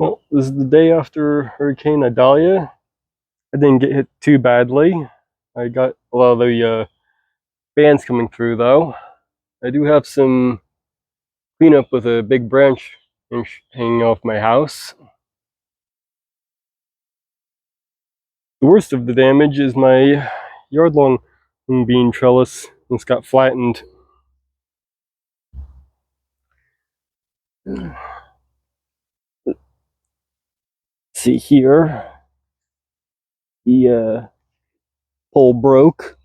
Well, this is the day after Hurricane Idalia. I didn't get hit too badly. I got a lot of the bands coming through, though. I do have some cleanup with a big branch hanging off my house. The worst of the damage is my yard-long bean trellis. It's got flattened. See here, the pole broke.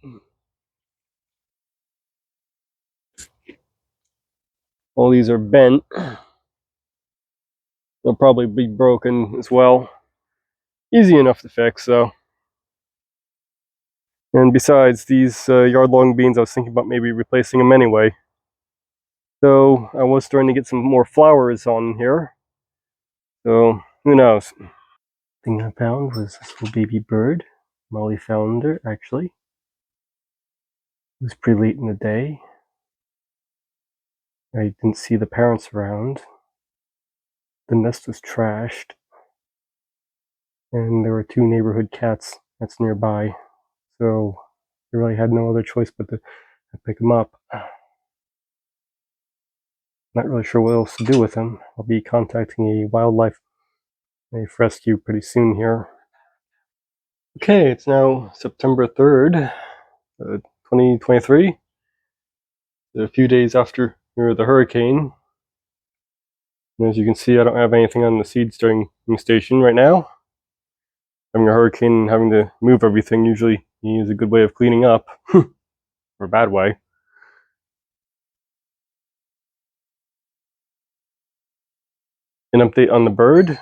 All these are bent. They'll probably be broken as well. Easy enough to fix, though. And besides, these yard-long beans, I was thinking about maybe replacing them anyway. So I was starting to get some more flowers on here. So who knows? Thing I found was this little baby bird. Molly found her, actually. It was pretty late in the day. I didn't see the parents around. The nest was trashed. And there were two neighborhood cats that's nearby. So I really had no other choice but to pick them up. Not really sure what else to do with them. I'll be contacting a wildlife rescue pretty soon here. Okay, it's now September 3rd, 2023. A few days after the hurricane. And as you can see, I don't have anything on the seed starting station right now. Having a hurricane and having to move everything usually is a good way of cleaning up, or a bad way. An update on the bird.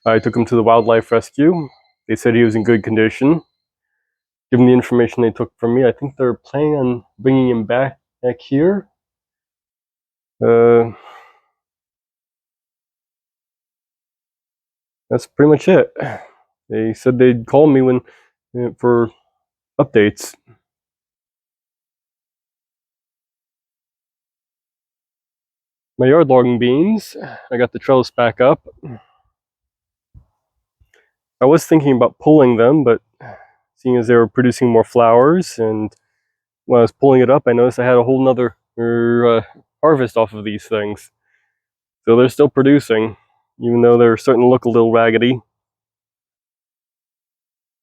I took him to the wildlife rescue. They said he was in good condition. Given the information they took from me, I think they're planning on bringing him back here. That's pretty much it. They said they'd call me when for updates. My yard logging beans, I got the trellis back up. I was thinking about pulling them, but seeing as they were producing more flowers, and when I was pulling it up, I noticed I had a whole nother harvest off of these things. So they're still producing, even though they're starting to look a little raggedy.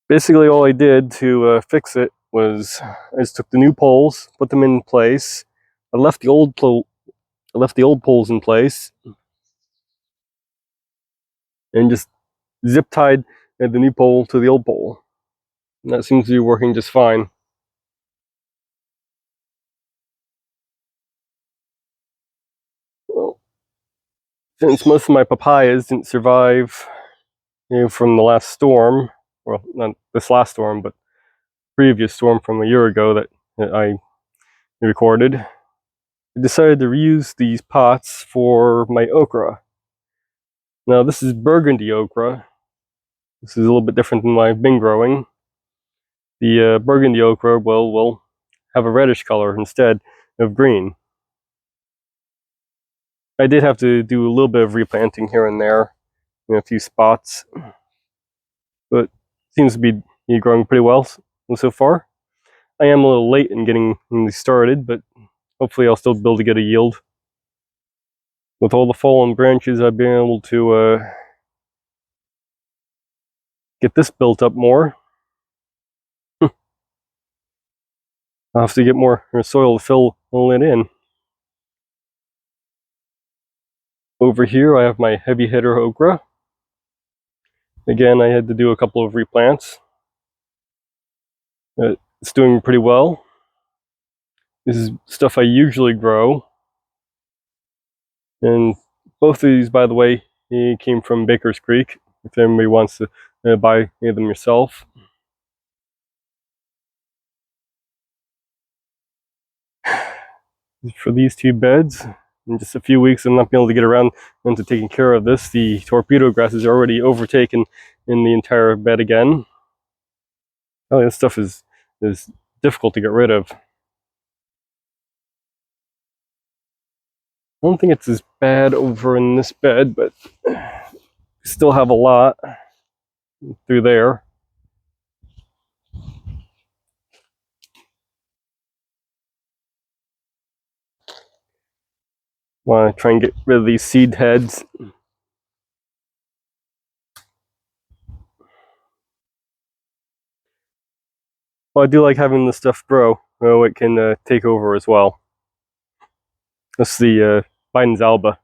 Basically, all I did to fix it was I just took the new poles, put them in place. I left the old poles in place, and just zip tied the new pole to the old pole. And that seems to be working just fine. Well, since most of my papayas didn't survive from the last storm, well, not this last storm, but previous storm from a year ago that I recorded, I decided to reuse these pots for my okra. Now this is burgundy okra. This is a little bit different than what I've been growing. The burgundy okra will have a reddish color instead of green. I did have to do a little bit of replanting here and there in a few spots, but it seems to be growing pretty well so far. I am a little late in getting these started, but hopefully I'll still be able to get a yield. With all the fallen branches, I've been able to get this built up more. I'll have to get more soil to fill it in. Over here I have my heavy hitter okra. Again, I had to do a couple of replants. It's doing pretty well. This is stuff I usually grow. And both of these, by the way, came from Baker's Creek, if anybody wants to buy any of them yourself. For these two beds, in just a few weeks, I'm not being able to get around into taking care of this. The torpedo grass is already overtaken in the entire bed again. Oh, this stuff is difficult to get rid of. I don't think it's as bad over in this bed, but still have a lot through there. Want to try and get rid of these seed heads. Well, I do like having the stuff grow, so it can take over as well. That's the Biden's Alba.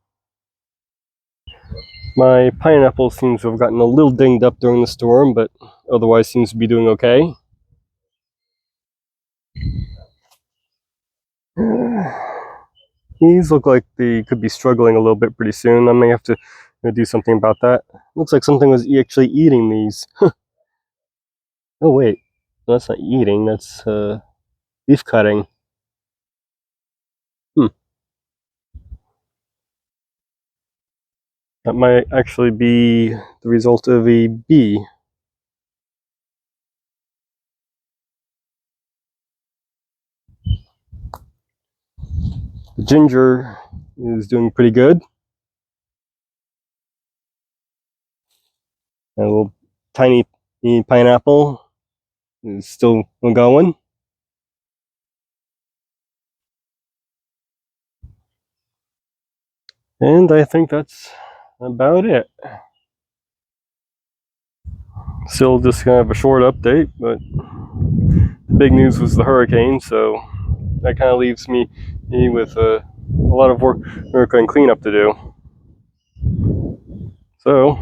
My pineapple seems to have gotten a little dinged up during the storm, but otherwise seems to be doing okay. These look like they could be struggling a little bit pretty soon. I may have to do something about that. Looks like something was actually eating these. Oh wait, that's not eating, that's leaf cutting. That might actually be the result of a bee. The ginger is doing pretty good. A little tiny pineapple is still going. And I think that's about it. Still just kind of a short update, but the big news was the hurricane, so that kind of leaves me with a lot of work and cleanup to do. So